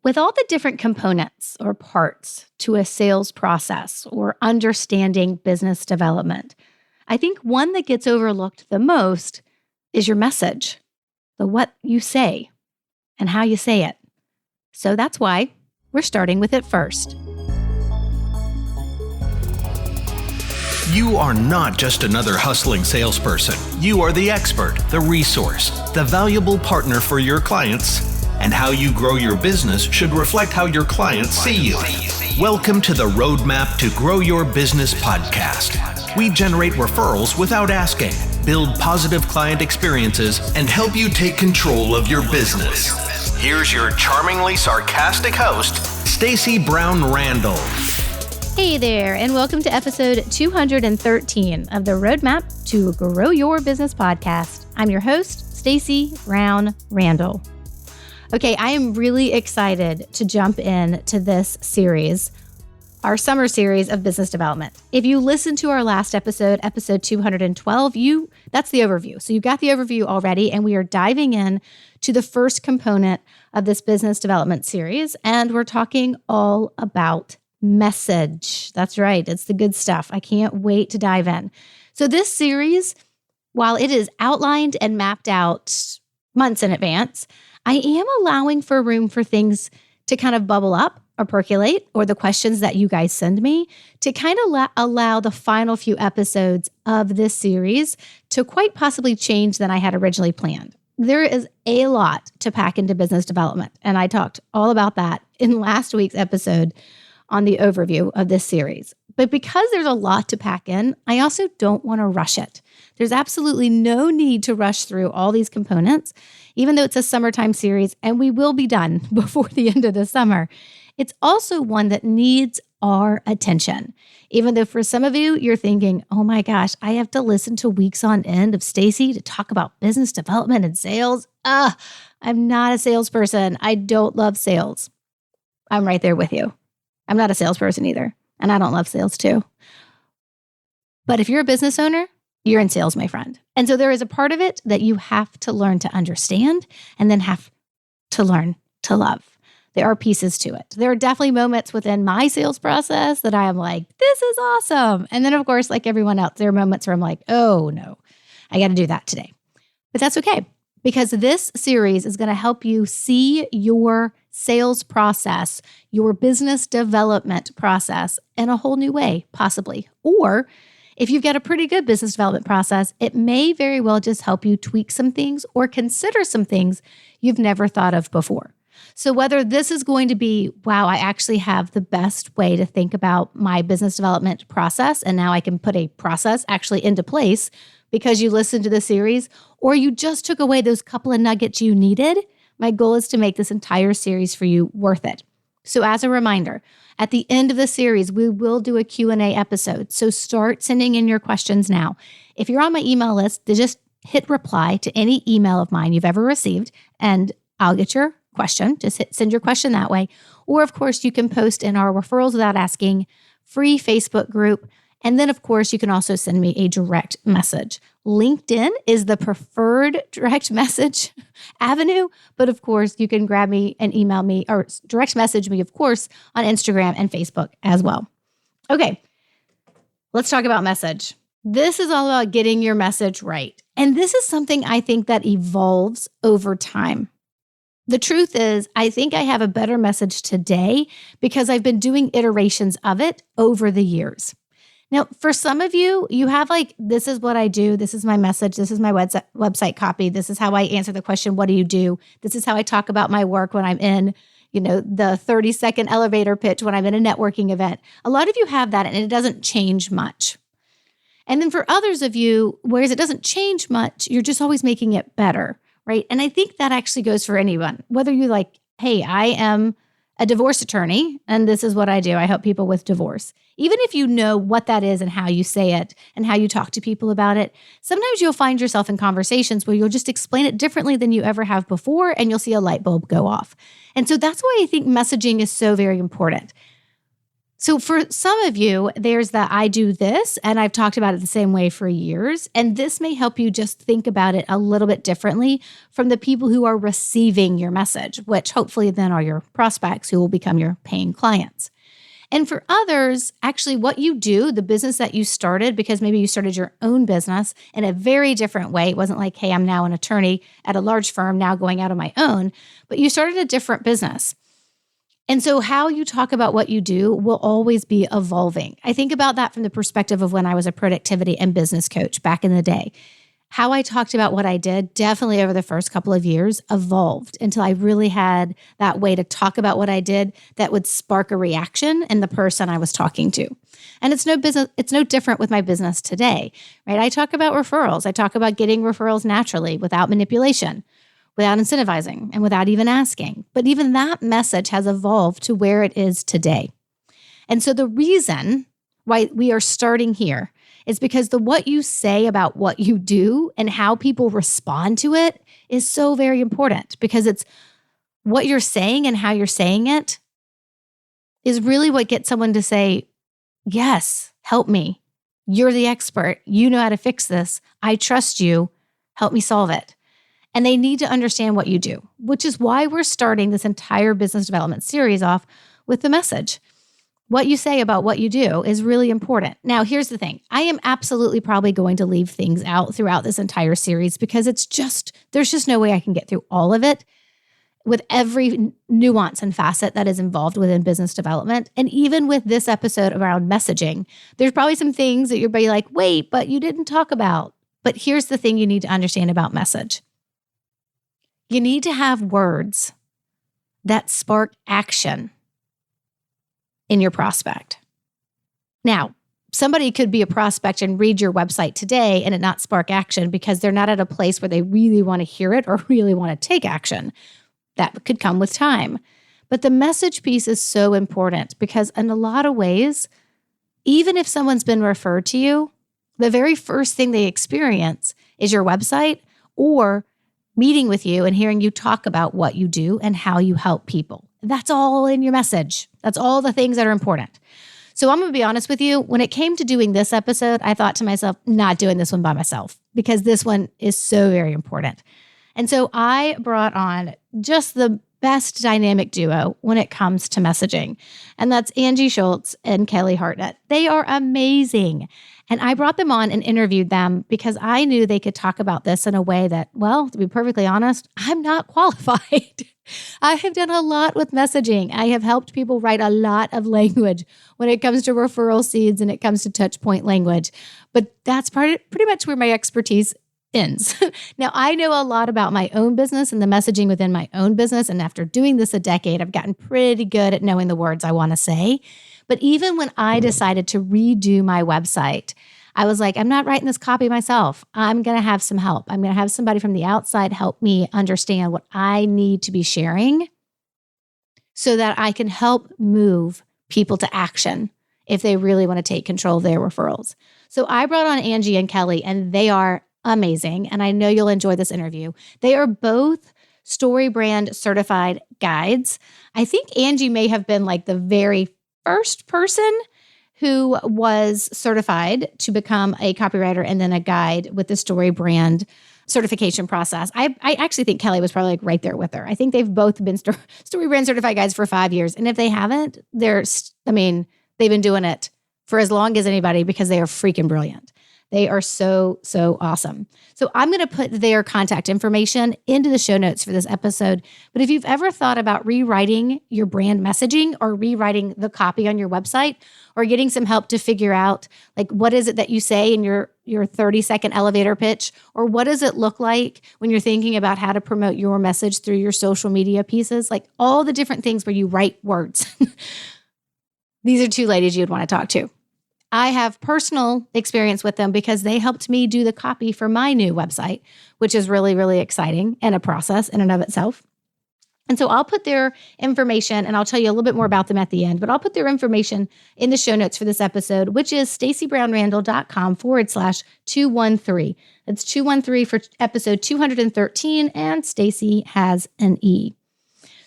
With all the different components or parts to a sales process or understanding business development, I think one that gets overlooked the most is your message, the what you say and how you say it. So that's why we're starting with it first. You are not just another hustling salesperson. You are the expert, the resource, the valuable partner for your clients. And how you grow your business should reflect how your clients see you. Welcome to the Roadmap to Grow Your Business podcast. We generate referrals without asking, build positive client experiences, and help you take control of your business. Here's your charmingly sarcastic host, Stacey Brown Randall. Hey there, and welcome to episode 213 of the Roadmap to Grow Your Business podcast. I'm your host, Stacey Brown Randall. Okay, I am really excited to jump into this series, our summer series of business development. If you listened to our last episode, episode 212, that's the overview. So you got the overview already, and we are diving in to the first component of this business development series, and we're talking all about message. That's right, it's the good stuff. I can't wait to dive in. So this series, while it is outlined and mapped out months in advance, I am allowing for room for things to kind of bubble up or percolate, or the questions that you guys send me to kind of allow the final few episodes of this series to quite possibly change than I had originally planned. There is a lot to pack into business development, and I talked all about that in last week's episode on the overview of this series. But because there's a lot to pack in, I also don't want to rush it. There's absolutely no need to rush through all these components, even though it's a summertime series and we will be done before the end of the summer. It's also one that needs our attention. Even though for some of you, you're thinking, oh my gosh, I have to listen to weeks on end of Stacey to talk about business development and sales. I'm not a salesperson. I don't love sales. I'm right there with you. I'm not a salesperson either. And I don't love sales too. But if you're a business owner, you're in sales, my friend. And so there is a part of it that you have to learn to understand and then have to learn to love. There are pieces to it. There are definitely moments within my sales process that I am like, this is awesome. And then of course, like everyone else, there are moments where I'm like, oh no, I got to do that today. But that's okay, because this series is going to help you see your sales process, your business development process in a whole new way, possibly. Or if you've got a pretty good business development process, it may very well just help you tweak some things or consider some things you've never thought of before. So whether this is going to be, wow, I actually have the best way to think about my business development process, and now I can put a process actually into place because you listened to the series, or you just took away those couple of nuggets you needed, my goal is to make this entire series for you worth it. So as a reminder, at the end of the series, we will do a Q&A episode. So start sending in your questions now. If you're on my email list, just hit reply to any email of mine you've ever received, and I'll get your question. Just send your question that way. Or of course, you can post in our Referrals Without Asking free Facebook group. And then, of course, you can also send me a direct message. LinkedIn is the preferred direct message avenue, but of course, you can grab me and email me or direct message me, of course, on Instagram and Facebook as well. Okay, let's talk about message. This is all about getting your message right. And this is something I think that evolves over time. The truth is, I think I have a better message today because I've been doing iterations of it over the years. Now, for some of you, you have like, this is what I do. This is my message. This is my website copy. This is how I answer the question, what do you do? This is how I talk about my work when I'm in, the 30-second elevator pitch when I'm in a networking event. A lot of you have that and it doesn't change much. And then for others of you, whereas it doesn't change much, you're just always making it better, right? And I think that actually goes for anyone, whether you're like, hey, I am a divorce attorney, and this is what I do. I help people with divorce. Even if you know what that is and how you say it and how you talk to people about it, sometimes you'll find yourself in conversations where you'll just explain it differently than you ever have before, and you'll see a light bulb go off. And so that's why I think messaging is so very important. So for some of you, there's the I do this, and I've talked about it the same way for years. And this may help you just think about it a little bit differently from the people who are receiving your message, which hopefully then are your prospects who will become your paying clients. And for others, actually what you do, the business that you started, because maybe you started your own business in a very different way. It wasn't like, hey, I'm now an attorney at a large firm, now going out on my own, but you started a different business. And so how you talk about what you do will always be evolving. I think about that from the perspective of when I was a productivity and business coach back in the day. How I talked about what I did definitely over the first couple of years evolved until I really had that way to talk about what I did that would spark a reaction in the person I was talking to. And it's no different with my business today, right? I talk about referrals. I talk about getting referrals naturally without manipulation, without incentivizing, and without even asking. But even that message has evolved to where it is today. And so the reason why we are starting here is because what you say about what you do and how people respond to it is so very important, because it's what you're saying and how you're saying it is really what gets someone to say, yes, help me. You're the expert. You know how to fix this. I trust you. Help me solve it. And they need to understand what you do, which is why we're starting this entire business development series off with the message. What you say about what you do is really important. Now, here's the thing. I am absolutely probably going to leave things out throughout this entire series because there's just no way I can get through all of it with every nuance and facet that is involved within business development. And even with this episode around messaging, there's probably some things that you're be like, wait, but you didn't talk about. But here's the thing you need to understand about message. You need to have words that spark action in your prospect. Now, somebody could be a prospect and read your website today and it not spark action because they're not at a place where they really want to hear it or really want to take action. That could come with time. But the message piece is so important because in a lot of ways, even if someone's been referred to you, the very first thing they experience is your website or meeting with you and hearing you talk about what you do and how you help people. That's all in your message. That's all the things that are important. So I'm going to be honest with you. When it came to doing this episode, I thought to myself, not doing this one by myself because this one is so very important. And so I brought on just the best dynamic duo when it comes to messaging. And that's Angie Schultz and Kelley Hartnett. They are amazing. And I brought them on and interviewed them because I knew they could talk about this in a way that, well, to be perfectly honest, I'm not qualified. I have done a lot with messaging. I have helped people write a lot of language when it comes to referral seeds and it comes to touch point language. But that's pretty much where my expertise ends. Now, I know a lot about my own business and the messaging within my own business. And after doing this a decade, I've gotten pretty good at knowing the words I want to say. But even when I decided to redo my website, I was like, I'm not writing this copy myself. I'm going to have some help. I'm going to have somebody from the outside help me understand what I need to be sharing so that I can help move people to action if they really want to take control of their referrals. So I brought on Angie and Kelley, and they are amazing. And I know you'll enjoy this interview. They are both StoryBrand certified guides. I think Angie may have been like the very first person who was certified to become a copywriter and then a guide with the StoryBrand certification process. I actually think Kelley was probably like right there with her. I think they've both been StoryBrand certified guides for 5 years. And if they haven't, they've been doing it for as long as anybody because they are freaking brilliant. They are so, so awesome. So I'm going to put their contact information into the show notes for this episode. But if you've ever thought about rewriting your brand messaging or rewriting the copy on your website or getting some help to figure out like what is it that you say in your 30-second elevator pitch, or what does it look like when you're thinking about how to promote your message through your social media pieces, like all the different things where you write words. These are two ladies you'd want to talk to. I have personal experience with them because they helped me do the copy for my new website, which is really, really exciting and a process in and of itself. And so I'll put their information, and I'll tell you a little bit more about them at the end, but I'll put their information in the show notes for this episode, which is stacybrownrandall.com/213. That's 213 for episode 213, and Stacy has an E.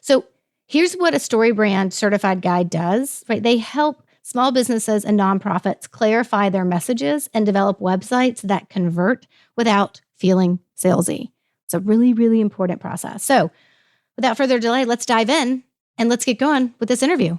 So here's what a StoryBrand certified guide does, right? They help small businesses and nonprofits clarify their messages and develop websites that convert without feeling salesy. It's a really, really important process. So without further delay, let's dive in and let's get going with this interview.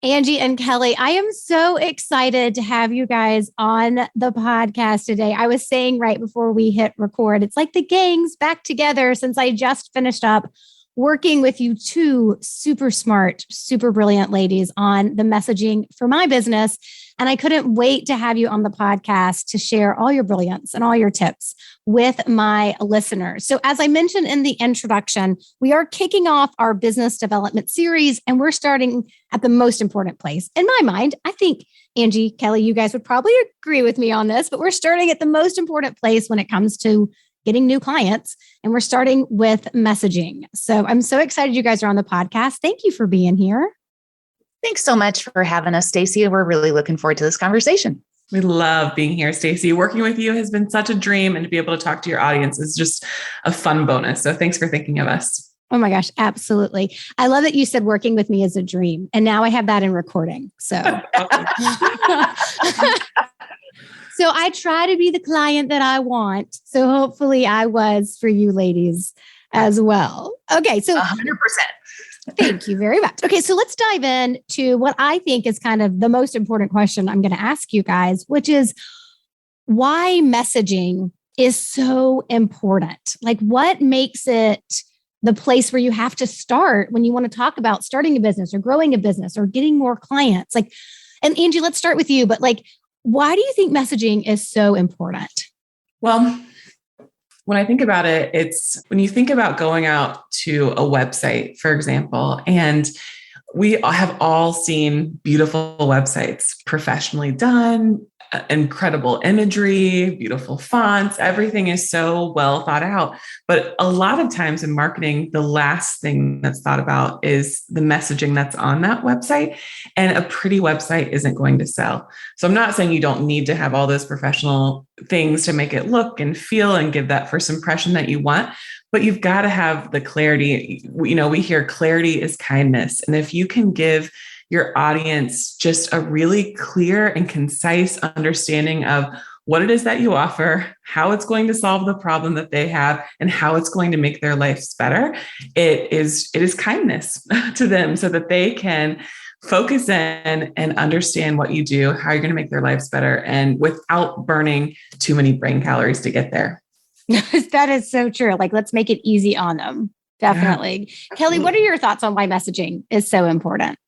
Angie and Kelley, I am so excited to have you guys on the podcast today. I was saying right before we hit record, it's like the gang's back together since I just finished up working with you two super smart, super brilliant ladies on the messaging for my business. And I couldn't wait to have you on the podcast to share all your brilliance and all your tips with my listeners. So as I mentioned in the introduction, we are kicking off our business development series, and we're starting at the most important place. In my mind, I think, Angie, Kelley, you guys would probably agree with me on this, but we're starting at the most important place when it comes to getting new clients. And we're starting with messaging. So I'm so excited you guys are on the podcast. Thank you for being here. Thanks so much for having us, Stacey. We're really looking forward to this conversation. We love being here, Stacey. Working with you has been such a dream, and to be able to talk to your audience is just a fun bonus. So thanks for thinking of us. Oh my gosh, absolutely. I love that you said working with me is a dream. And now I have that in recording. So So I try to be the client that I want. So hopefully I was for you ladies as well. Okay. So 100%. Thank you very much. Okay. So let's dive in to what I think is kind of the most important question I'm going to ask you guys, which is why messaging is so important. Like, what makes it the place where you have to start when you want to talk about starting a business or growing a business or getting more clients? Like, and Angie, let's start with you, but like, why do you think messaging is so important? Well, when I think about it, it's when you think about going out to a website, for example, and we have all seen beautiful websites, professionally done, incredible imagery, beautiful fonts, everything is so well thought out. But a lot of times in marketing, the last thing that's thought about is the messaging that's on that website. And a pretty website isn't going to sell. So I'm not saying you don't need to have all those professional things to make it look and feel and give that first impression that you want, but you've got to have the clarity. You know, we hear clarity is kindness. And if you can give your audience just a really clear and concise understanding of what it is that you offer, how it's going to solve the problem that they have, and how it's going to make their lives better, it is kindness to them so that they can focus in and understand what you do, how you're going to make their lives better, and without burning too many brain calories to get there. That is so true. Like, let's make it easy on them. Definitely. Yeah. Kelley, what are your thoughts on why messaging is so important?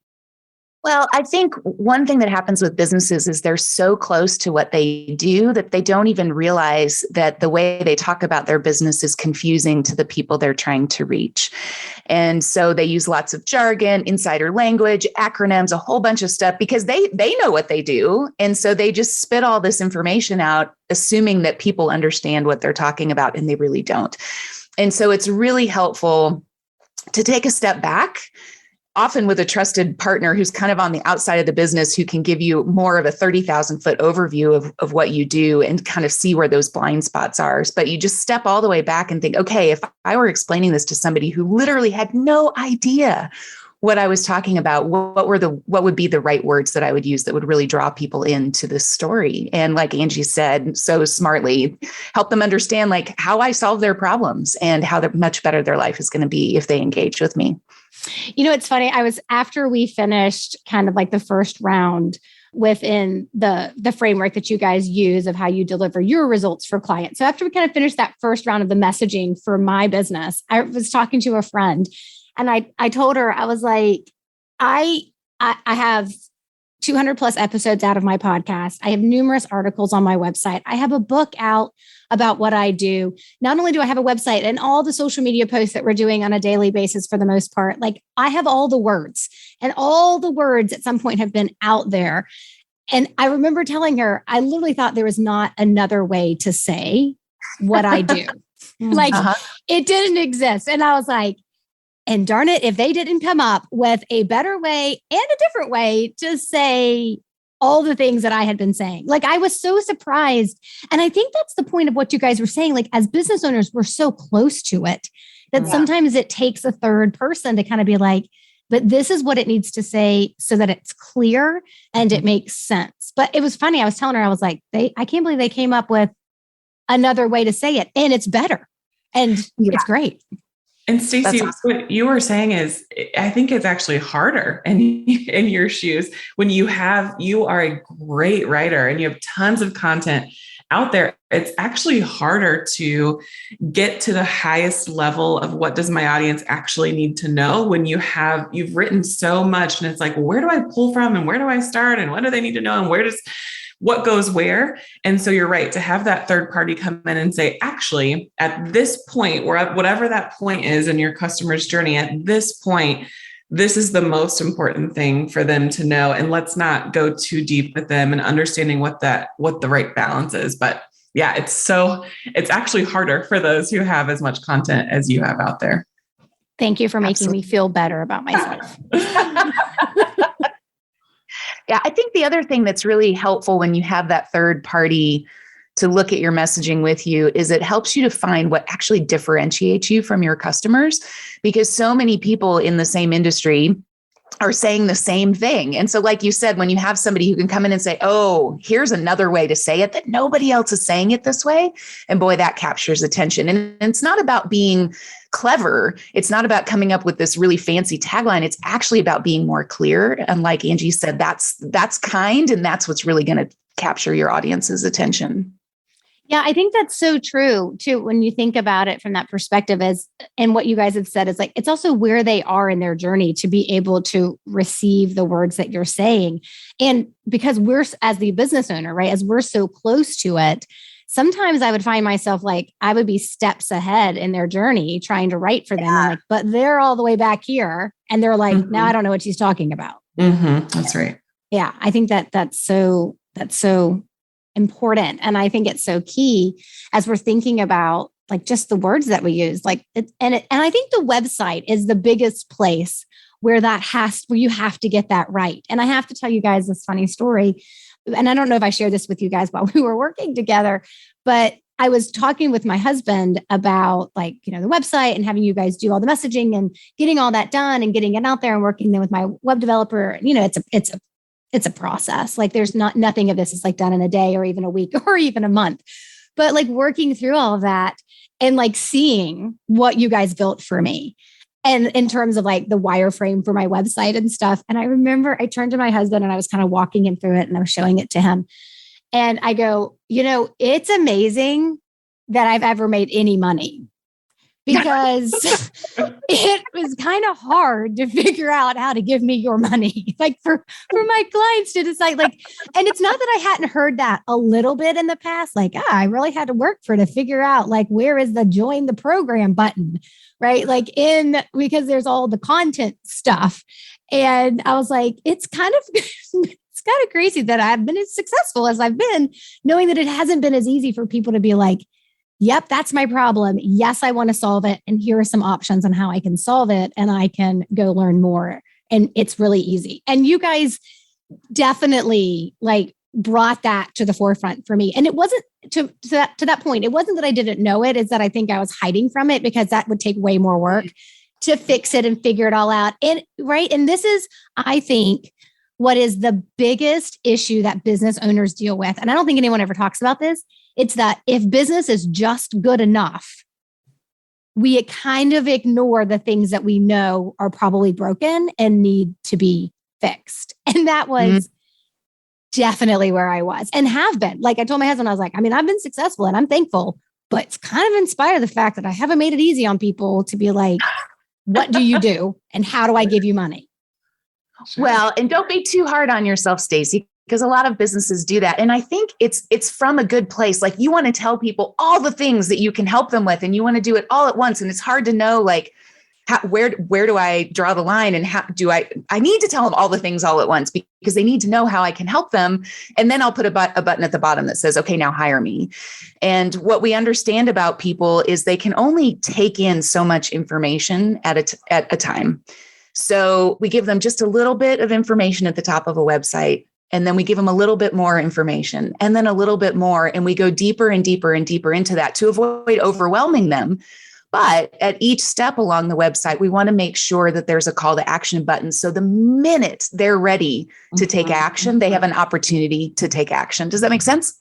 Well, I think one thing that happens with businesses is they're so close to what they do that they don't even realize that the way they talk about their business is confusing to the people they're trying to reach. And so they use lots of jargon, insider language, acronyms, a whole bunch of stuff because they know what they do. And so they just spit all this information out, assuming that people understand what they're talking about, and they really don't. And so it's really helpful to take a step back, often with a trusted partner who's kind of on the outside of the business, who can give you more of a 30,000 foot overview of what you do and kind of see where those blind spots are. But you just step all the way back and think, okay, if I were explaining this to somebody who literally had no idea what I was talking about, what would be the right words that I would use that would really draw people into this story? And like Angie said so smartly, help them understand like how I solve their problems and how much better their life is going to be if they engage with me. You know, it's funny. After we finished kind of like the first round within the framework that you guys use of how you deliver your results for clients. So after we kind of finished that first round of the messaging for my business, I was talking to a friend and I told her, I was like, I have 200 plus episodes out of my podcast. I have numerous articles on my website. I have a book out about what I do. Not only do I have a website and all the social media posts that we're doing on a daily basis for the most part, like I have all the words, and all the words at some point have been out there. And I remember telling her, I literally thought there was not another way to say what I do. It didn't exist. And I was like, and darn it, if they didn't come up with a better way and a different way to say all the things that I had been saying. Like, I was so surprised. And I think that's the point of what you guys were saying. Like, as business owners, we're so close to it that sometimes it takes a third person to kind of be like, but this is what it needs to say so that it's clear and it makes sense. But it was funny. I was telling her, I was like, I can't believe they came up with another way to say it, and it's better. And it's great. And Stacey, awesome. What you were saying is, I think it's actually harder in your shoes when you are a great writer and you have tons of content out there. It's actually harder to get to the highest level of what does my audience actually need to know when you've written so much, and it's like, well, where do I pull from and where do I start and what do they need to know and what goes where? And so you're right, to have that third party come in and say, actually, at this point, whatever that point is in your customer's journey, at this point, this is the most important thing for them to know. And let's not go too deep with them and understanding what the right balance is. But yeah, it's actually harder for those who have as much content as you have out there. Thank you for making me feel better about myself. Yeah, I think the other thing that's really helpful when you have that third party to look at your messaging with you is it helps you to find what actually differentiates you from your customers, because so many people in the same industry are saying the same thing. And so like you said, when you have somebody who can come in and say, oh, here's another way to say it that nobody else is saying it this way. And boy, that captures attention. And it's not about being clever. It's not about coming up with this really fancy tagline. It's actually about being more clear. And like Angie said, that's kind. And that's what's really going to capture your audience's attention. Yeah, I think that's so true too. When you think about it from that perspective, and what you guys have said is like, it's also where they are in their journey to be able to receive the words that you're saying. And because we're, as the business owner, right, as we're so close to it, sometimes I would find myself like, I would be steps ahead in their journey trying to write for them. I'm like, but they're all the way back here. And they're like, now I don't know what she's talking about. Mm-hmm. That's right. Yeah. I think that's so important. And I think it's so key as we're thinking about like just the words that we use, like, and I think the website is the biggest place where you have to get that right. And I have to tell you guys this funny story. And I don't know if I shared this with you guys while we were working together, but I was talking with my husband about like, the website and having you guys do all the messaging and getting all that done and getting it out there and working then with my web developer. It's a process. Like there's nothing of this is like done in a day or even a week or even a month, but like working through all of that and like seeing what you guys built for me. And in terms of like the wireframe for my website and stuff. And I remember I turned to my husband and I was kind of walking him through it and I was showing it to him. And I go, it's amazing that I've ever made any money, because it was kind of hard to figure out how to give me your money, like for my clients to decide, like, and it's not that I hadn't heard that a little bit in the past, like, I really had to work to figure out like, where is the join the program button, right? Like because there's all the content stuff. And I was like, it's kind of crazy that I've been as successful as I've been, knowing that it hasn't been as easy for people to be like, yep, that's my problem. Yes, I want to solve it. And here are some options on how I can solve it. And I can go learn more. And it's really easy. And you guys definitely like brought that to the forefront for me. And it wasn't to that point. It wasn't that I didn't know it. It's that I think I was hiding from it because that would take way more work to fix it and figure it all out. And right. And this is, I think, what is the biggest issue that business owners deal with. And I don't think anyone ever talks about this. It's that if business is just good enough, we kind of ignore the things that we know are probably broken and need to be fixed. And that was definitely where I was and have been. Like I told my husband, I was like, I've been successful and I'm thankful, but it's kind of in spite of the fact that I haven't made it easy on people to be like, what do you do? And how do I give you money? Well, and don't be too hard on yourself, Stacey, because a lot of businesses do that. And I think it's from a good place. Like you want to tell people all the things that you can help them with, and you want to do it all at once. And it's hard to know, like, where do I draw the line, and how do I need to tell them all the things all at once, because they need to know how I can help them. And then I'll put a button at the bottom that says, okay, now hire me. And what we understand about people is they can only take in so much information at a time. So we give them just a little bit of information at the top of a website. And then we give them a little bit more information and then a little bit more. And we go deeper and deeper and deeper into that to avoid overwhelming them. But at each step along the website, we want to make sure that there's a call to action button. So the minute they're ready to take action, they have an opportunity to take action. Does that make sense?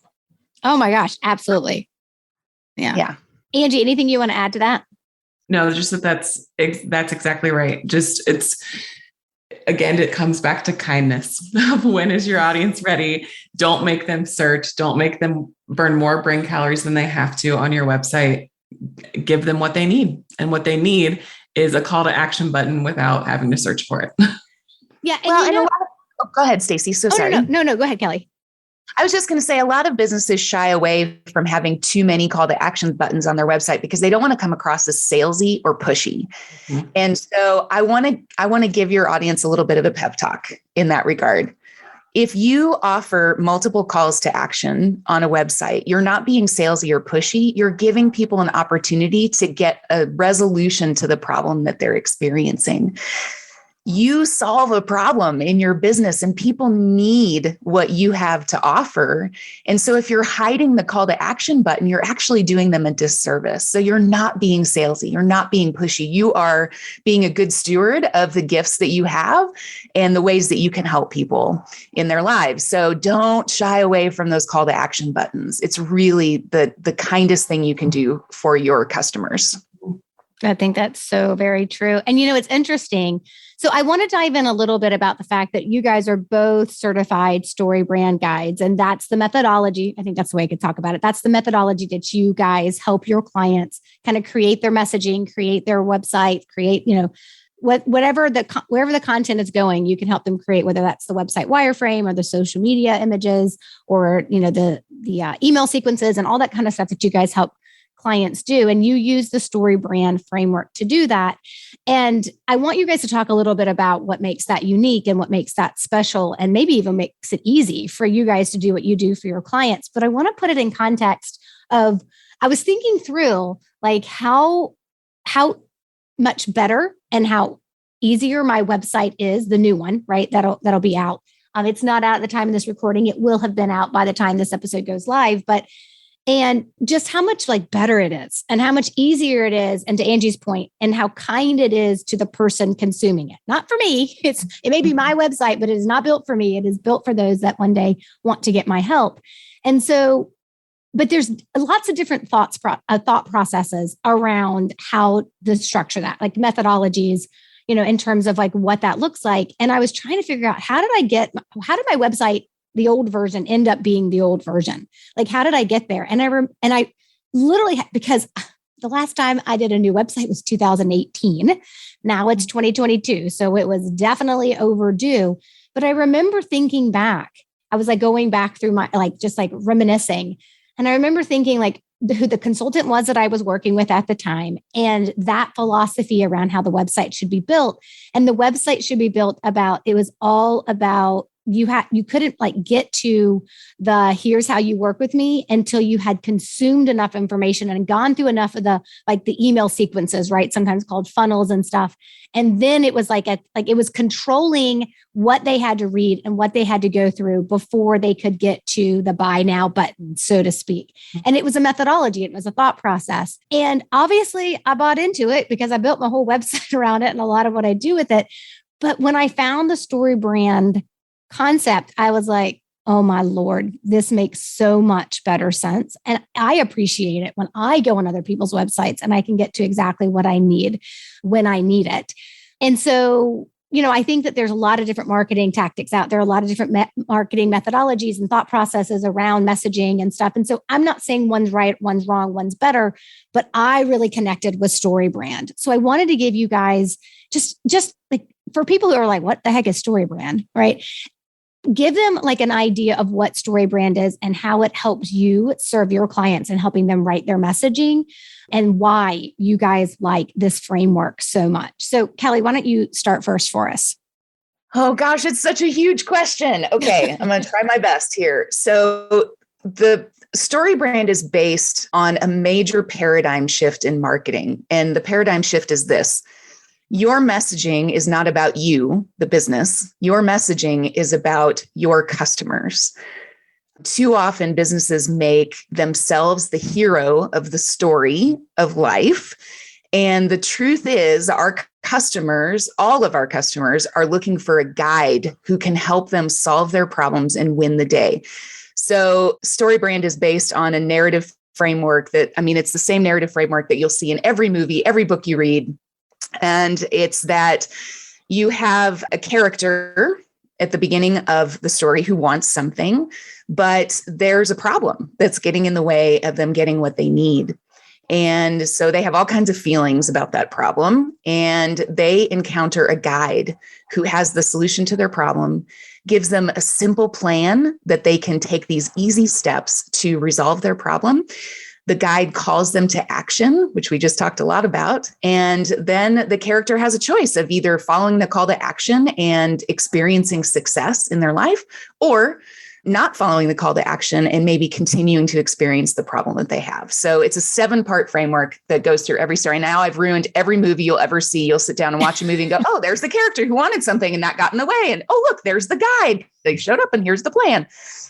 Oh my gosh, absolutely. Yeah. Angie, anything you want to add to that? No, just that's exactly right. Just again, it comes back to kindness. When is your audience ready? Don't make them search. Don't make them burn more brain calories than they have to on your website. Give them what they need. And what they need is a call to action button without having to search for it. Yeah. And go ahead, Stacey. Sorry. No. Go ahead, Kelley. I was just going to say a lot of businesses shy away from having too many call to action buttons on their website because they don't want to come across as salesy or pushy. Mm-hmm. And so I want to give your audience a little bit of a pep talk in that regard. If you offer multiple calls to action on a website, you're not being salesy or pushy. You're giving people an opportunity to get a resolution to the problem that they're experiencing. You solve a problem in your business and people need what you have to offer. And so if you're hiding the call to action button, you're actually doing them a disservice. So you're not being salesy. You're not being pushy. You are being a good steward of the gifts that you have and the ways that you can help people in their lives. So don't shy away from those call to action buttons. It's really the kindest thing you can do for your customers. I think that's so very true. And it's interesting. So I want to dive in a little bit about the fact that you guys are both certified StoryBrand guides. And that's the methodology. I think that's the way I could talk about it. That's the methodology that you guys help your clients kind of create their messaging, create their website, create, wherever the content is going, you can help them create, whether that's the website wireframe or the social media images or, the email sequences and all that kind of stuff that you guys help clients do. And you use the StoryBrand framework to do that. And I want you guys to talk a little bit about what makes that unique and what makes that special and maybe even makes it easy for you guys to do what you do for your clients. But I want to put it in context of, I was thinking through like how much better and how easier my website is, the new one, right? That'll be out. It's not out at the time of this recording. It will have been out by the time this episode goes live, and just how much better it is and how much easier it is. And to Angie's point, and how kind it is to the person consuming it. Not for me. It may be my website, but it is not built for me. It is built for those that one day want to get my help. And so, but there's lots of different thought processes around how to structure that, like methodologies, in terms of what that looks like. And I was trying to figure out how did my website, the old version, end up being the old version? Like, how did I get there? And I literally, because the last time I did a new website was 2018. Now it's 2022. So it was definitely overdue. But I remember thinking back, I was going back through my, just reminiscing. And I remember thinking who the consultant was that I was working with at the time, and that philosophy around how the website should be built. And the website should be built it was all about, you couldn't get to the here's how you work with me until you had consumed enough information and gone through enough of the email sequences, right? Sometimes called funnels and stuff. And then it was it was controlling what they had to read and what they had to go through before they could get to the buy now button, so to speak. And it was a methodology. It was a thought process. And obviously I bought into it because I built my whole website around it and a lot of what I do with it. But when I found the StoryBrand concept, I was like, oh my Lord, this makes so much better sense. And I appreciate it when I go on other people's websites and I can get to exactly what I need when I need it. And so, I think that there's a lot of different marketing tactics out there, a lot of different marketing methodologies and thought processes around messaging and stuff. And so I'm not saying one's right, one's wrong, one's better, but I really connected with StoryBrand. So I wanted to give you guys just for people who are what the heck is StoryBrand, right? Give them an idea of what StoryBrand is and how it helps you serve your clients and helping them write their messaging and why you guys like this framework so much. So Kelley, why don't you start first for us? Oh gosh, it's such a huge question. Okay, I'm going to try my best here. So the StoryBrand is based on a major paradigm shift in marketing. And the paradigm shift is this. Your messaging is not about you, the business. Your messaging is about your customers. Too often, businesses make themselves the hero of the story of life And the truth is, our customers, all of our customers, are looking for a guide who can help them solve their problems and win the day. So StoryBrand is based on a narrative framework it's the same narrative framework that you'll see in every movie, every book you read. And it's that you have a character at the beginning of the story who wants something, but there's a problem that's getting in the way of them getting what they need. And so they have all kinds of feelings about that problem, and they encounter a guide who has the solution to their problem, gives them a simple plan that they can take these easy steps to resolve their problem. The guide calls them to action, which we just talked a lot about. And then the character has a choice of either following the call to action and experiencing success in their life, or not following the call to action and maybe continuing to experience the problem that they have. So it's a 7-part framework that goes through every story. Now I've ruined every movie you'll ever see. You'll sit down and watch a movie and go, oh, there's the character who wanted something and that got in the way. And oh, look, there's the guide. They showed up and here's the plan.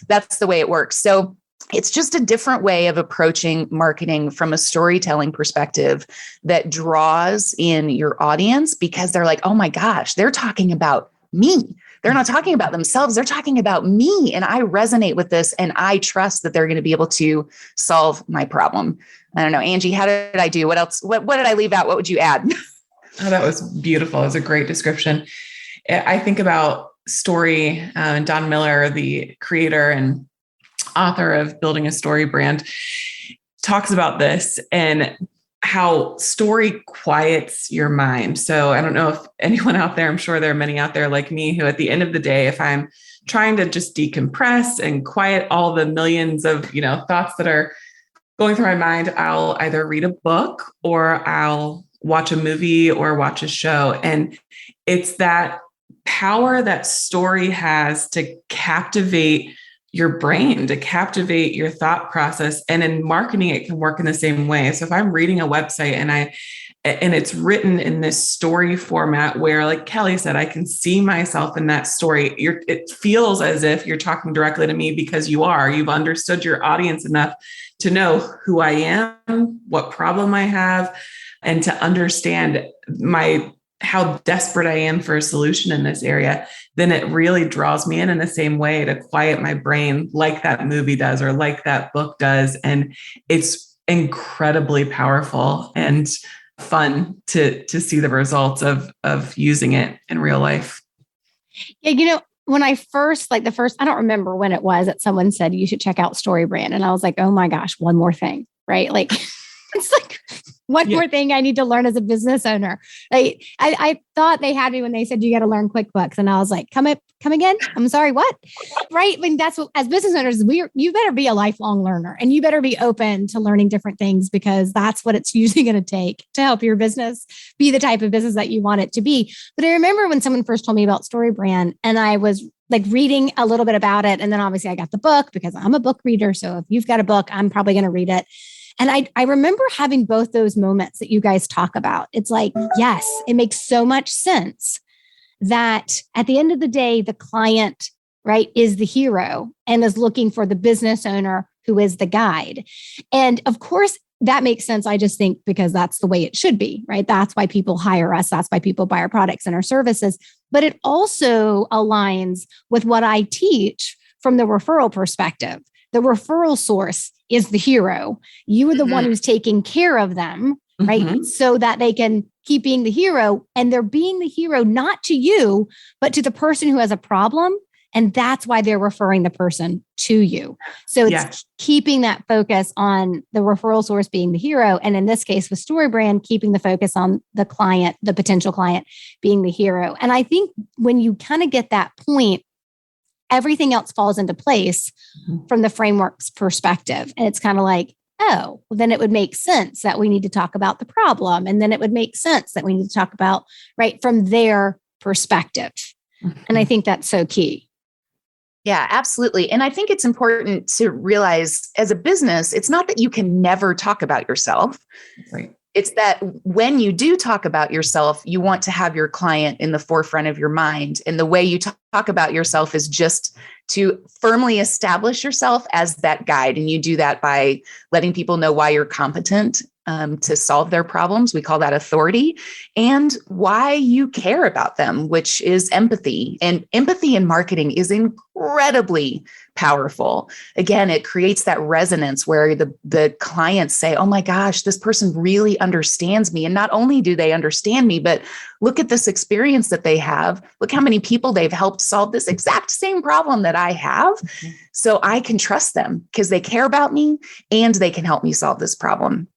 That's the way it works. So it's just a different way of approaching marketing from a storytelling perspective that draws in your audience, because they're like, oh my gosh, they're talking about me. They're not talking about themselves. They're talking about me. And I resonate with this. And I trust that they're going to be able to solve my problem. I don't know, Angie, how did I do? What else? What did I leave out? What would you add? Oh, that was beautiful. It was a great description. I think about Story, Don Miller, the creator and author of Building a Story Brand, talks about this and how story quiets your mind. So I don't know if anyone out there, I'm sure there are many out there like me who at the end of the day, if I'm trying to just decompress and quiet all the millions of, thoughts that are going through my mind, I'll either read a book or I'll watch a movie or watch a show. And it's that power that story has to captivate your brain, to captivate your thought process. And in marketing, it can work in the same way. So if I'm reading a website and it's written in this story format where, like Kelley said, I can see myself in that story. It feels as if you're talking directly to me because you've understood your audience enough to know who I am, what problem I have, and to understand how desperate I am for a solution in this area. Then it really draws me in the same way to quiet my brain, like that movie does or like that book does. And it's incredibly powerful and fun to see the results of using it in real life. Yeah, when I first, I don't remember when it was that someone said you should check out StoryBrand. And I was like, oh my gosh, one more thing, right? Like, it's like one more thing I need to learn as a business owner. I thought they had me when they said you got to learn QuickBooks. And I was like, come again? I'm sorry, what? Right? I mean, that's what, as business owners, you better be a lifelong learner and you better be open to learning different things, because that's what it's usually going to take to help your business be the type of business that you want it to be. But I remember when someone first told me about StoryBrand and I was like reading a little bit about it. And then obviously I got the book because I'm a book reader. So if you've got a book, I'm probably going to read it. And I remember having both those moments that you guys talk about. It's like, yes, it makes so much sense that at the end of the day, the client, right, is the hero and is looking for the business owner who is the guide. And of course, that makes sense. I just think because that's the way it should be, right? That's why people hire us. That's why people buy our products and our services. But it also aligns with what I teach from the referral perspective. The referral source is the hero. You are the one who's taking care of them, right? So that they can keep being the hero, and they're being the hero, not to you, but to the person who has a problem. And that's why they're referring the person to you. So it's keeping that focus on the referral source being the hero. And in this case with StoryBrand, keeping the focus on the client, the potential client being the hero. And I think when you kind of get that point, everything else falls into place from the framework's perspective. And it's kind of like, oh, well, then it would make sense that we need to talk about the problem. And then it would make sense that we need to talk about, right, from their perspective. And I think that's so key. Yeah, absolutely. And I think it's important to realize as a business, it's not that you can never talk about yourself. Right. It's that when you do talk about yourself, you want to have your client in the forefront of your mind. And the way you talk about yourself is just to firmly establish yourself as that guide. And you do that by letting people know why you're competent to solve their problems. We call that authority, and why you care about them, which is empathy. And empathy in marketing is incredibly powerful. Again, it creates that resonance where the clients say, oh my gosh, this person really understands me. And not only do they understand me, but look at this experience that they have. Look how many people they've helped solve this exact same problem that I have. So I can trust them because they care about me and they can help me solve this problem.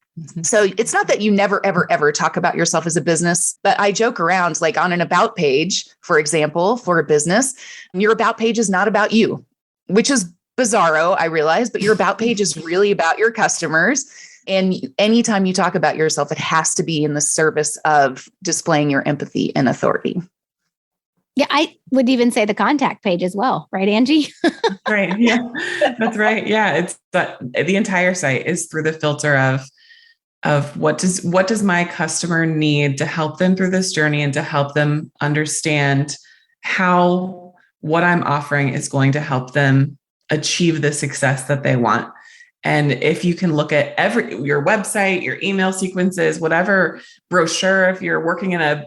So it's not that you never, ever, ever talk about yourself as a business, but I joke around, like on an about page, for example, for a business, your about page is not about you, which is bizarro, I realize, but your about page is really about your customers. And anytime you talk about yourself, it has to be in the service of displaying your empathy and authority. Yeah, I would even say the contact page as well, right, Angie? Right. Yeah, that's right. Yeah, it's the entire site is through the filter of what does my customer need to help them through this journey and to help them understand how what I'm offering is going to help them achieve the success that they want. And if you can look at your website, your email sequences, whatever brochure, if you're working in a,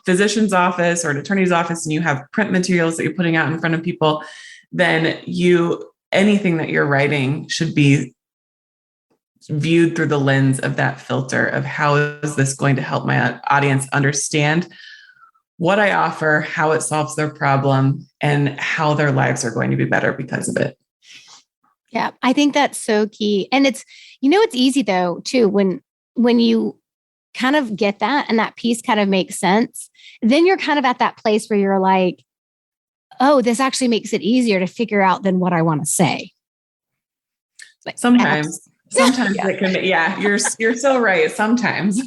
physician's office or an attorney's office and you have print materials that you're putting out in front of people, then anything that you're writing should be viewed through the lens of that filter of how is this going to help my audience understand what I offer, how it solves their problem, and how their lives are going to be better because of it. Yeah, I think that's so key. And it's easy though, too, when you kind of get that and that piece kind of makes sense, then you're kind of at that place where you're like, oh, this actually makes it easier to figure out than what I want to say. Sometimes it can be, you're so right. Sometimes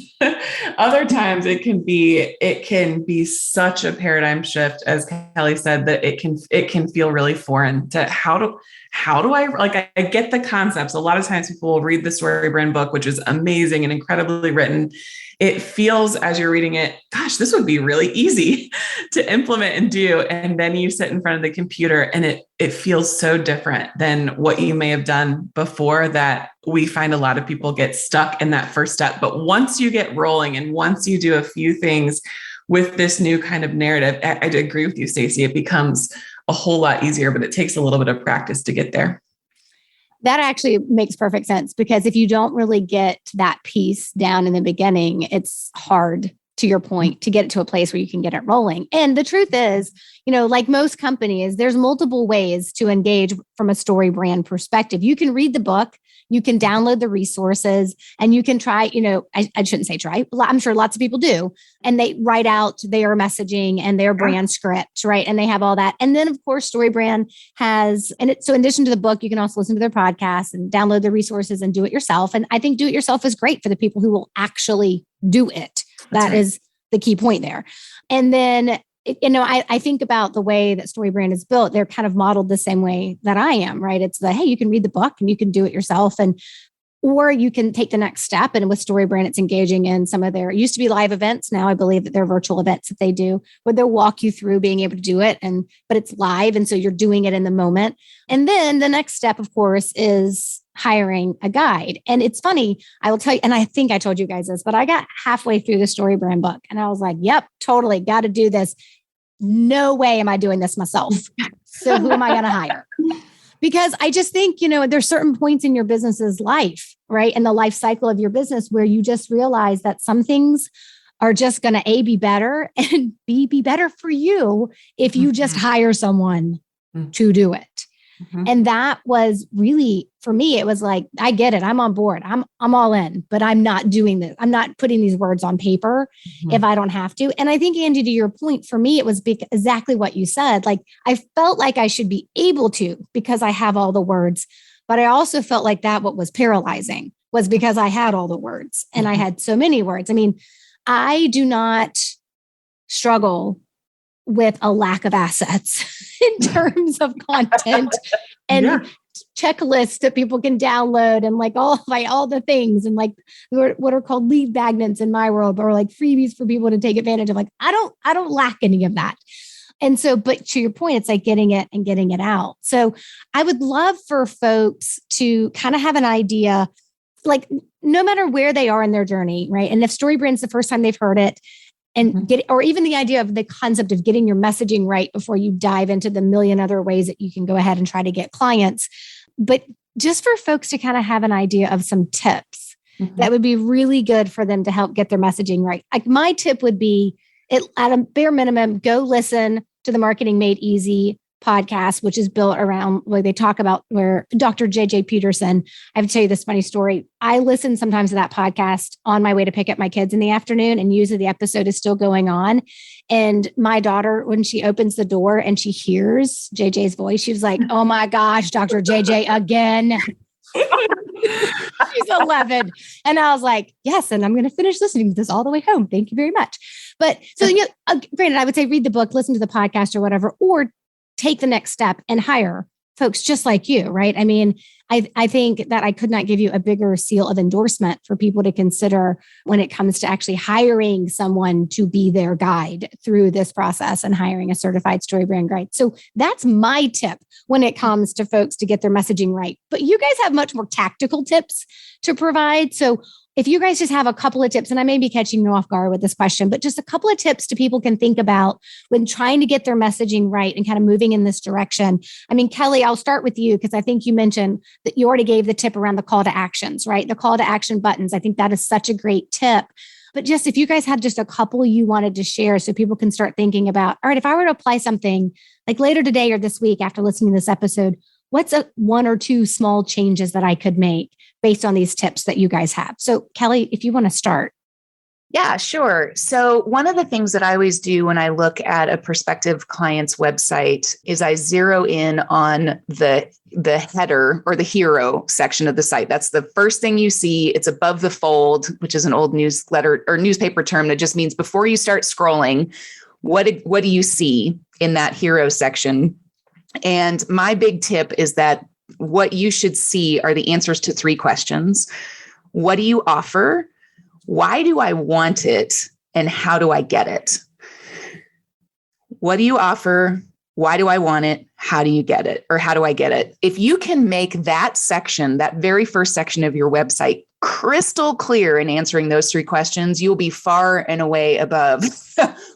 other times it can be such a paradigm shift, as Kelley said, that it can feel really foreign to how do I, like, I get the concepts. A lot of times people will read the StoryBrand book, which is amazing and incredibly written. It feels as you're reading it, gosh, this would be really easy to implement and do. And then you sit in front of the computer and it feels so different than what you may have done before, that we find a lot of people get stuck in that first step. But once you get rolling and once you do a few things with this new kind of narrative, I agree with you, Stacey, it becomes a whole lot easier, but it takes a little bit of practice to get there. That actually makes perfect sense, because if you don't really get that piece down in the beginning, it's hard, to your point, to get it to a place where you can get it rolling. And the truth is, like most companies, there's multiple ways to engage from a StoryBrand perspective. You can read the book, you can download the resources, and you can try, I shouldn't say try, I'm sure lots of people do, and they write out their messaging and their brand script, right? And they have all that. And then of course, StoryBrand has, so in addition to the book, you can also listen to their podcast and download the resources and do it yourself. And I think do it yourself is great for the people who will actually do it. That is the key point there. And then, I think about the way that StoryBrand is built. They're kind of modeled the same way that I am, right? It's hey, you can read the book and you can do it yourself, or you can take the next step. And with StoryBrand, it's engaging in some of their, it used to be live events. Now I believe that they're virtual events that they do, where they'll walk you through being able to do it. But it's live. And so you're doing it in the moment. And then the next step, of course, is hiring a guide. And it's funny, I will tell you, and I think I told you guys this, but I got halfway through the StoryBrand book and I was like, yep, totally got to do this. No way am I doing this myself. So who am I going to hire? Because I just think, there's certain points in your business's life, right? And the life cycle of your business where you just realize that some things are just going to be better and be better for you if you just hire someone to do it. And that was really, for me, it was like, I get it. I'm on board. I'm all in, but I'm not doing this. I'm not putting these words on paper if I don't have to. And I think, Angie, to your point, for me, it was exactly what you said. Like, I felt like I should be able to, because I have all the words, but I also felt like that what was paralyzing was because I had all the words and I had so many words. I mean, I do not struggle with a lack of assets in terms of content and checklists that people can download and like all the things and like what are called lead magnets in my world, or like freebies for people to take advantage of. Like, I don't lack any of that. And so, but to your point, it's like getting it and getting it out. So I would love for folks to kind of have an idea like no matter where they are in their journey, right? And if StoryBrand's the first time they've heard it, and or even the idea of the concept of getting your messaging right before you dive into the million other ways that you can go ahead and try to get clients. But just for folks to kind of have an idea of some tips that would be really good for them to help get their messaging right. Like my tip would be, at a bare minimum, go listen to the Marketing Made Easy podcast, which is built around where they talk about where Dr. JJ Peterson. I have to tell you this funny story. I listen sometimes to that podcast on my way to pick up my kids in the afternoon, and usually the episode is still going on. And my daughter, when she opens the door and she hears JJ's voice, she was like, "Oh my gosh, Dr. JJ again." She's 11. And I was like, yes, and I'm going to finish listening to this all the way home. Thank you very much. But so, granted, I would say read the book, listen to the podcast or whatever, or take the next step and hire folks just like you, right? I mean, I think that I could not give you a bigger seal of endorsement for people to consider when it comes to actually hiring someone to be their guide through this process and hiring a certified StoryBrand guide. So that's my tip when it comes to folks to get their messaging right. But you guys have much more tactical tips to provide. So if you guys just have a couple of tips, and I may be catching you off guard with this question, but just a couple of tips to people can think about when trying to get their messaging right and kind of moving in this direction. I mean, Kelley, I'll start with you because I think you mentioned that you already gave the tip around the call to actions, right? The call to action buttons. I think that is such a great tip. But just if you guys had just a couple you wanted to share so people can start thinking about, all right, if I were to apply something like later today or this week after listening to this episode, what's one or two small changes that I could make based on these tips that you guys have? So Kelley, if you want to start. Yeah, sure. So one of the things that I always do when I look at a prospective client's website is I zero in on the header or the hero section of the site. That's the first thing you see. It's above the fold, which is an old newsletter or newspaper term that just means before you start scrolling, what do you see in that hero section? And my big tip is that what you should see are the answers to 3 questions. What do you offer? Why do I want it? And how do I get it? What do you offer? Why do I want it? How do you get it? Or how do I get it? If you can make that section, that very first section of your website, crystal clear in answering those 3 questions, you'll be far and away above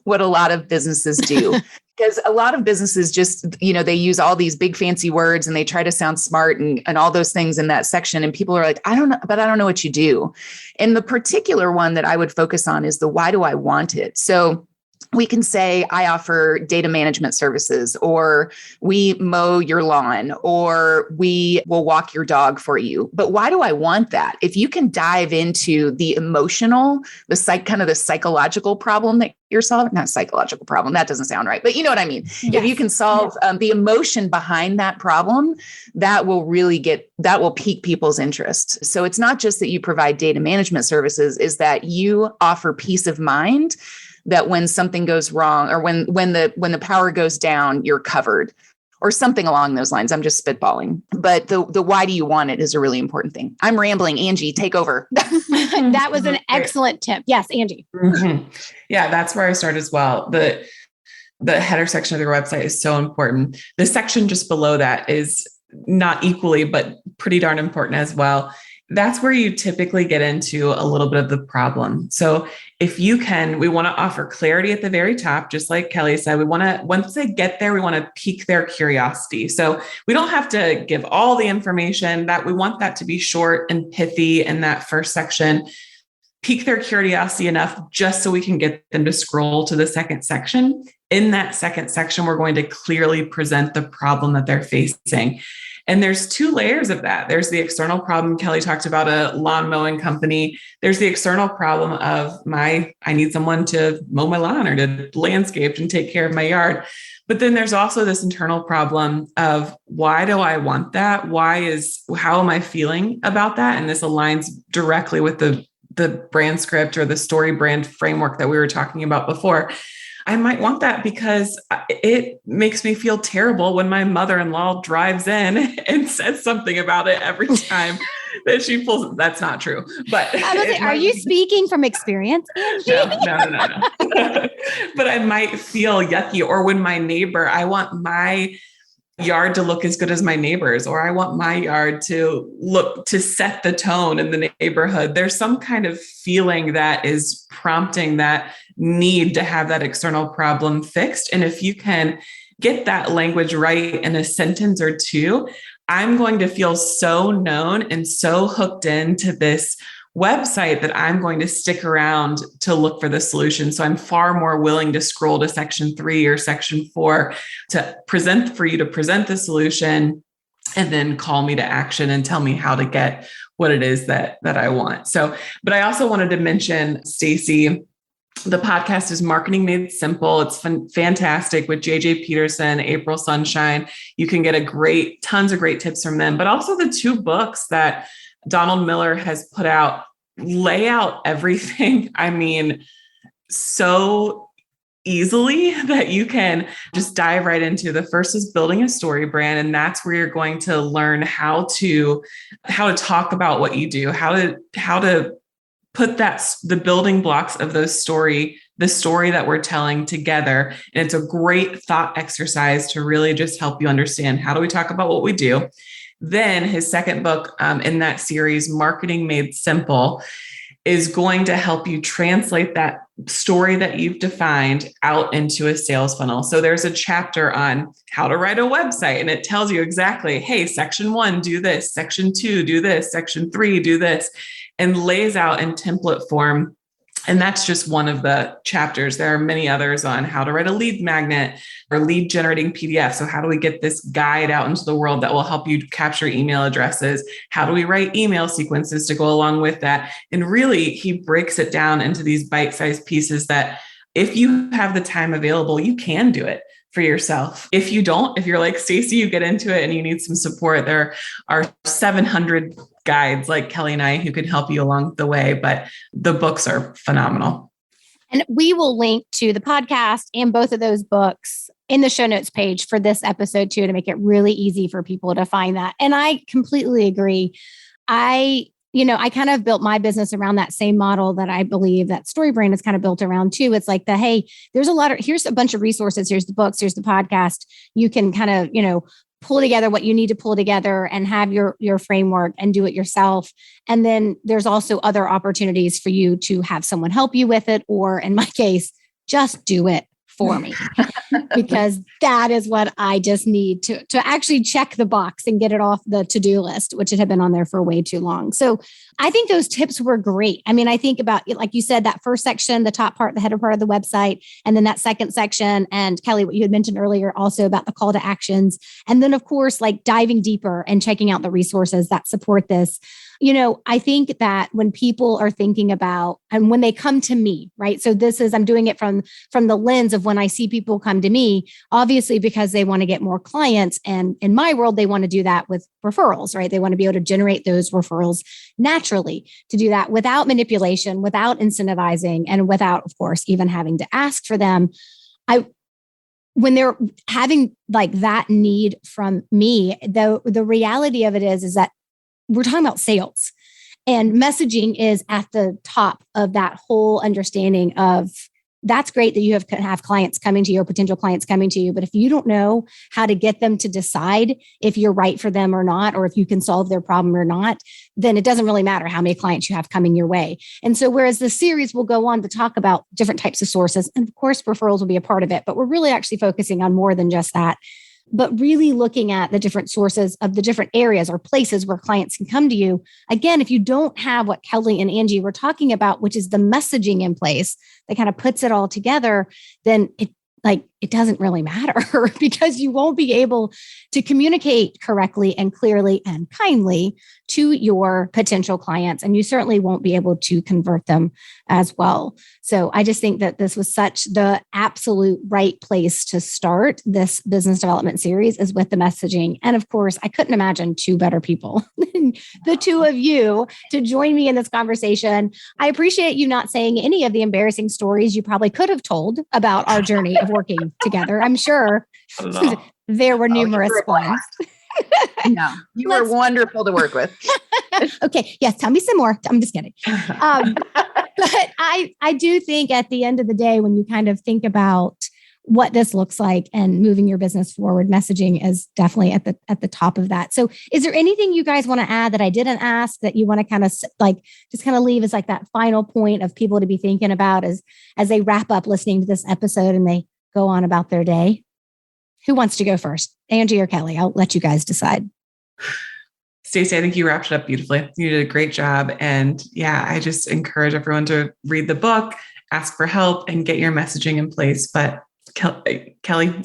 what a lot of businesses do. Because a lot of businesses just, they use all these big fancy words and they try to sound smart and all those things in that section. And people are like, I don't know, but I don't know what you do. And the particular one that I would focus on is the why do I want it? So we can say, I offer data management services, or we mow your lawn, or we will walk your dog for you. But why do I want that? If you can dive into the emotional, the psychological problem that you're solving, not psychological problem, that doesn't sound right, but you know what I mean? Yes. If you can solve the emotion behind that problem, that will pique people's interest. So it's not just that you provide data management services, is that you offer peace of mind that when something goes wrong or when the power goes down, you're covered, or something along those lines. I'm just spitballing, but the why do you want it is a really important thing. I'm rambling. Angie, take over. That was an excellent tip. Yes, Angie. Mm-hmm. Yeah, that's where I start as well. The header section of your website is so important. The section just below that is not equally, but pretty darn important as well. That's where you typically get into a little bit of the problem. So if you can, we want to offer clarity at the very top, just like Kelley said, once they get there, we want to pique their curiosity. So we don't have to give all the information, that we want that to be short and pithy in that first section, pique their curiosity enough just so we can get them to scroll to the second section. In that second section, we're going to clearly present the problem that they're facing. And there's 2 layers of that. There's the external problem. Kelley talked about a lawn mowing company. There's the external problem of I need someone to mow my lawn or to landscape and take care of my yard. But then there's also this internal problem of why do I want that? How am I feeling about that? And this aligns directly with the brand script or the StoryBrand framework that we were talking about before. I might want that because it makes me feel terrible when my mother-in-law drives in and says something about it every time that she pulls. That's not true. But are you speaking from experience, Angie? No. But I might feel yucky. Or when my neighbor, I want my yard to look as good as my neighbor's, or I want my yard to set the tone in the neighborhood. There's some kind of feeling that is prompting that need to have that external problem fixed. And if you can get that language right in a sentence or two, I'm going to feel so known and so hooked into this website that I'm going to stick around to look for the solution. So I'm far more willing to scroll to section 3 or section 4 to present the solution, and then call me to action and tell me how to get what it is that I want. So, but I also wanted to mention, Stacey, the podcast is Marketing Made Simple. It's fantastic with JJ Peterson, April Sunshine. You can get tons of great tips from them, but also the 2 books that Donald Miller has put out lay out everything. I mean, so easily that you can just dive right into. The first is Building a Story Brand. And that's where you're going to learn how to talk about what you do, how to put the building blocks of the story that we're telling together. And it's a great thought exercise to really just help you understand, how do we talk about what we do? Then his second book in that series, Marketing Made Simple, is going to help you translate that story that you've defined out into a sales funnel. So there's a chapter on how to write a website, and it tells you exactly, hey, section 1, do this, section 2, do this, section 3, do this, and lays out in template form. And that's just one of the chapters. There are many others on how to write a lead magnet or lead generating PDF. So how do we get this guide out into the world that will help you capture email addresses? How do we write email sequences to go along with that? And really, he breaks it down into these bite-sized pieces that if you have the time available, you can do it for yourself. If you don't, if you're like Stacey, you get into it and you need some support, there are 700 guides like Kelley and I who can help you along the way, but the books are phenomenal. And we will link to the podcast and both of those books in the show notes page for this episode too, to make it really easy for people to find that. And I completely agree. I kind of built my business around that same model that I believe that StoryBrand is kind of built around too. It's like here's a bunch of resources. Here's the books, here's the podcast. You can kind of, pull together what you need to pull together and have your framework and do it yourself. And then there's also other opportunities for you to have someone help you with it. Or in my case, just do it for me, because that is what I just need to actually check the box and get it off the to-do list, which it had been on there for way too long. So I think those tips were great. I mean, I think about it, like you said, that first section, the top part, the header part of the website, and then that second section. And Kelley, what you had mentioned earlier also about the call to actions. And then of course, like diving deeper and checking out the resources that support this. I think that when people are thinking about, and when they come to me, right? So I'm doing it from the lens of when I see people come to me, obviously because they want to get more clients. And in my world, they want to do that with referrals, right? They want to be able to generate those referrals naturally, to do that without manipulation, without incentivizing, and without, of course, even having to ask for them. When they're having like that need from me, the reality of it is that we're talking about sales, and messaging is at the top of that whole understanding of, that's great that you have clients coming to you or potential clients coming to you. But if you don't know how to get them to decide if you're right for them or not, or if you can solve their problem or not, then it doesn't really matter how many clients you have coming your way. And so whereas the series will go on to talk about different types of sources, and of course, referrals will be a part of it, but we're really actually focusing on more than just that. But really looking at the different sources of the different areas or places where clients can come to you. Again, if you don't have what Kelley and Angie were talking about, which is the messaging in place that kind of puts it all together, then it doesn't really matter, because you won't be able to communicate correctly and clearly and kindly to your potential clients. And you certainly won't be able to convert them as well. So I just think that this was such the absolute right place to start this business development series, is with the messaging. And of course, I couldn't imagine two better people than the two of you to join me in this conversation. I appreciate you not saying any of the embarrassing stories you probably could have told about our journey of working together. I'm sure there were numerous ones. No, you were wonderful to work with. Okay. Yes. Tell me some more. I'm just kidding. But I do think at the end of the day, when you kind of think about what this looks like and moving your business forward. Messaging is definitely at the top of that. So is there anything you guys want to add that I didn't ask that you want to kind of like, just kind of leave as like that final point of people to be thinking about as they wrap up listening to this episode and they go on about their day? Who wants to go first? Angie or Kelley? I'll let you guys decide. Stacey, I think you wrapped it up beautifully. You did a great job. And yeah, I just encourage everyone to read the book, ask for help, and get your messaging in place. But Kelley,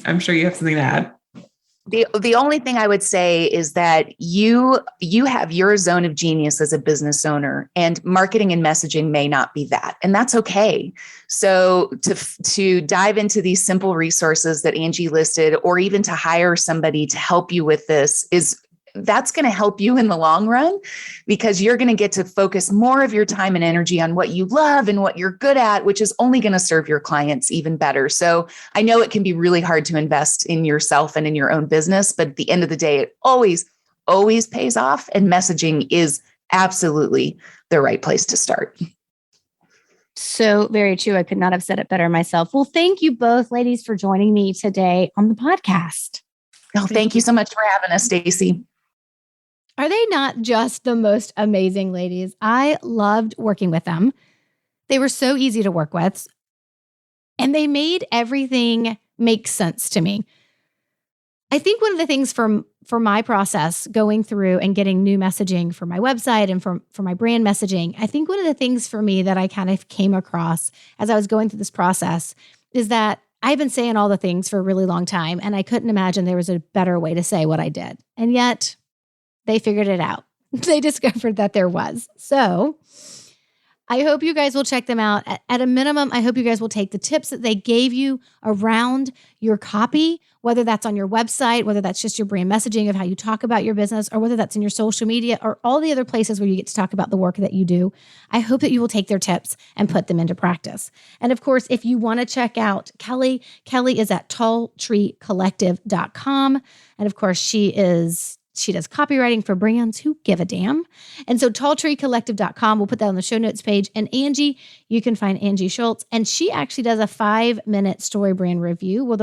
I'm sure you have something to add. The only thing I would say is that you have your zone of genius as a business owner, and marketing and messaging may not be that, and that's okay. So to dive into these simple resources that Angie listed, or even to hire somebody to help you with this, that's going to help you in the long run, because you're going to get to focus more of your time and energy on what you love and what you're good at, which is only going to serve your clients even better. So I know it can be really hard to invest in yourself and in your own business, but at the end of the day, it always pays off. And messaging is absolutely the right place to start. So very true. I could not have said it better myself. Well, thank you both, ladies, for joining me today on the podcast. Oh, thank you so much for having us, Stacey. Are they not just the most amazing ladies? I loved working with them. They were so easy to work with, and they made everything make sense to me. I think one of the things for my process going through and getting new messaging for my website and for my brand messaging, I think one of the things for me that I kind of came across as I was going through this process is that I've been saying all the things for a really long time, and I couldn't imagine there was a better way to say what I did. And yet they figured it out. They discovered that there was. So I hope you guys will check them out. At a minimum, I hope you guys will take the tips that they gave you around your copy, whether that's on your website, whether that's just your brand messaging of how you talk about your business, or whether that's in your social media or all the other places where you get to talk about the work that you do. I hope that you will take their tips and put them into practice. And of course, if you want to check out Kelley is at talltreecollective.com. And of course, she does copywriting for brands who give a damn. And so talltreecollective.com, we'll put that on the show notes page. And Angie, you can find Angie Schultz. And she actually does a 5-minute StoryBrand review where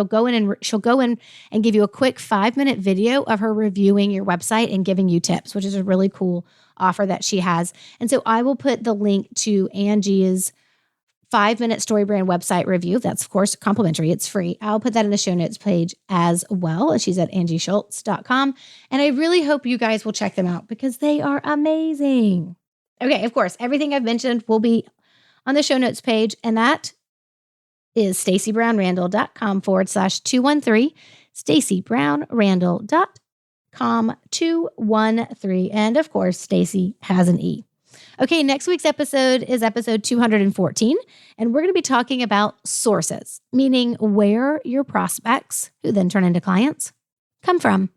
she'll go in and give you a quick 5-minute video of her reviewing your website and giving you tips, which is a really cool offer that she has. And so I will put the link to Angie's 5-minute StoryBrand website review. That's, of course, complimentary. It's free. I'll put that in the show notes page as well. She's at angieschultz.com. And I really hope you guys will check them out because they are amazing. Okay, of course, everything I've mentioned will be on the show notes page. And that is stacybrownrandall.com/213, stacybrownrandall.com 213. And of course, Stacey has an E. Okay, next week's episode is episode 214, and we're going to be talking about sources, meaning where your prospects, who then turn into clients, come from.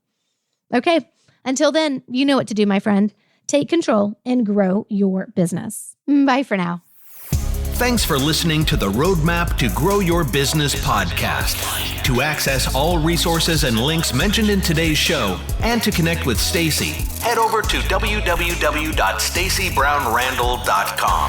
Okay, until then, you know what to do, my friend. Take control and grow your business. Bye for now. Thanks for listening to the Roadmap to Grow Your Business podcast. To access all resources and links mentioned in today's show and to connect with Stacey, head over to www.stacybrownrandall.com.